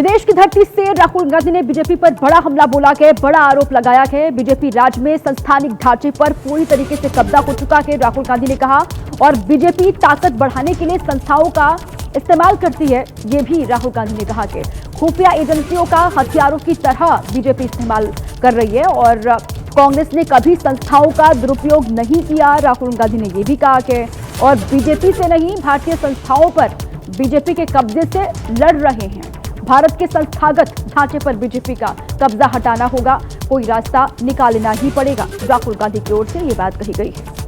विदेश की धरती से राहुल गांधी ने बीजेपी पर बड़ा हमला बोला के बड़ा आरोप लगाया है। बीजेपी राज्य में संस्थानिक ढांचे पर पूरी तरीके से कब्जा हो चुका है, राहुल गांधी ने कहा। और बीजेपी ताकत बढ़ाने के लिए संस्थाओं का इस्तेमाल करती है, ये भी राहुल गांधी ने कहा कि खुफिया एजेंसियों का हथियारों की तरह बीजेपी इस्तेमाल कर रही है और कांग्रेस ने कभी संस्थाओं का दुरुपयोग नहीं किया। राहुल गांधी ने यह भी कहा कि और बीजेपी से नहीं, भारतीय संस्थाओं पर बीजेपी के कब्जे से लड़ रहे हैं। भारत के संस्थागत ढांचे पर बीजेपी का कब्जा हटाना होगा, कोई रास्ता निकालना ही पड़ेगा, राहुल गांधी की ओर से ये बात कही गई है।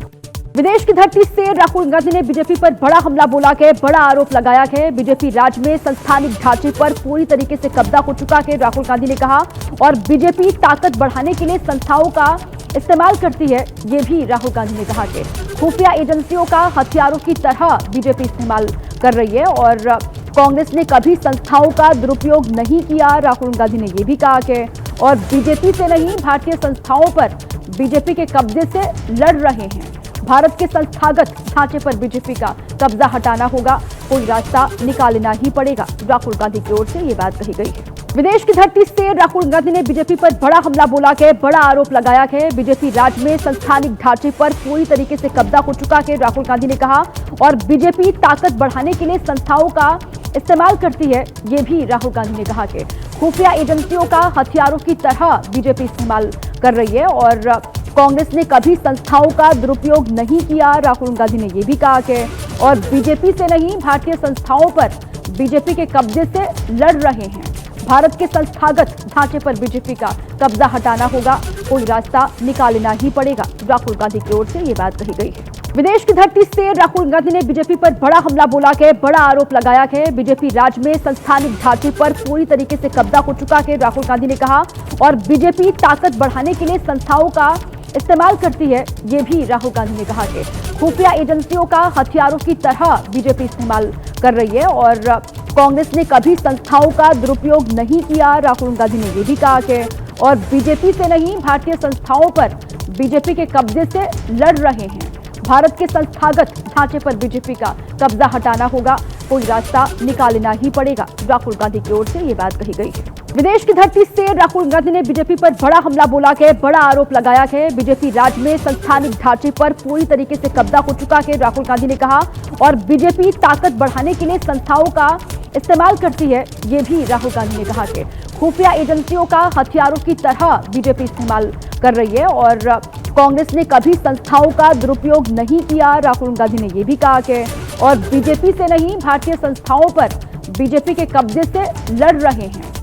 विदेश की धरती से राहुल गांधी ने बीजेपी पर बड़ा हमला बोला के बड़ा आरोप लगाया है। बीजेपी राज्य में संस्थानिक ढांचे पर पूरी तरीके से कब्जा हो चुका है, राहुल गांधी ने कहा। और बीजेपी ताकत बढ़ाने के लिए संस्थाओं का इस्तेमाल करती है, ये भी राहुल गांधी ने कहा कि खुफिया एजेंसियों का हथियारों की तरह बीजेपी इस्तेमाल कर रही है और कांग्रेस ने कभी संस्थाओं का दुरुपयोग नहीं किया। राहुल गांधी ने यह भी कहा कि और बीजेपी से नहीं, भारतीय संस्थाओं पर बीजेपी के कब्जे से लड़ रहे हैं। भारत के संस्थागत ढांचे पर बीजेपी का कब्जा हटाना होगा, कोई रास्ता निकालना ही पड़ेगा, राहुल गांधी की ओर से ये बात कही गई है। विदेश की धरती से राहुल गांधी ने बीजेपी पर बड़ा हमला बोला के बड़ा आरोप लगाया है। बीजेपी राज्य में संस्थानिक ढांचे पर पूरी तरीके से कब्जा हो चुका है, राहुल गांधी ने कहा। और बीजेपी ताकत बढ़ाने के लिए संस्थाओं का इस्तेमाल करती है, ये भी राहुल गांधी ने कहा कि खुफिया एजेंसियों का हथियारों की तरह बीजेपी इस्तेमाल कर रही है और कांग्रेस ने कभी संस्थाओं का दुरुपयोग नहीं किया। राहुल गांधी ने यह भी कहा कि और बीजेपी से नहीं, भारतीय संस्थाओं पर बीजेपी के कब्जे से लड़ रहे हैं। भारत के संस्थागत ढांचे पर बीजेपी का कब्जा हटाना होगा, कोई रास्ता निकालना ही पड़ेगा, राहुल गांधी की ओर से ये बात कही गई है। विदेश की धरती से राहुल गांधी ने बीजेपी पर बड़ा हमला बोला के बड़ा आरोप लगाया है। बीजेपी राज्य में संस्थानिक ढांचे पर पूरी तरीके से कब्जा हो चुका है, राहुल गांधी ने कहा। और बीजेपी ताकत बढ़ाने के लिए संस्थाओं का इस्तेमाल करती है, ये भी राहुल गांधी ने कहा कि खुफिया एजेंसियों का हथियारों की तरह बीजेपी इस्तेमाल कर रही है और कांग्रेस ने कभी संस्थाओं का दुरुपयोग नहीं किया। राहुल गांधी ने यह भी कहा कि और बीजेपी से नहीं, भारतीय संस्थाओं पर बीजेपी के कब्जे से लड़ रहे हैं। भारत के संस्थागत ढांचे पर बीजेपी का कब्जा हटाना होगा, कोई रास्ता निकालना ही पड़ेगा, राहुल गांधी की ओर से ये बात कही गई है। विदेश की धरती से राहुल गांधी ने बीजेपी पर बड़ा हमला बोला के बड़ा आरोप लगाया है। बीजेपी राज्य में संस्थानिक ढांचे पर पूरी तरीके से कब्जा हो चुका है, राहुल गांधी ने कहा। और बीजेपी ताकत बढ़ाने के लिए संस्थाओं का इस्तेमाल करती है, ये भी राहुल गांधी ने कहा कि खुफिया एजेंसियों का हथियारों की तरह बीजेपी इस्तेमाल कर रही है और कांग्रेस ने कभी संस्थाओं का दुरुपयोग नहीं किया। राहुल गांधी ने यह भी कहा कि और बीजेपी से नहीं, भारतीय संस्थाओं पर बीजेपी के कब्जे से लड़ रहे हैं।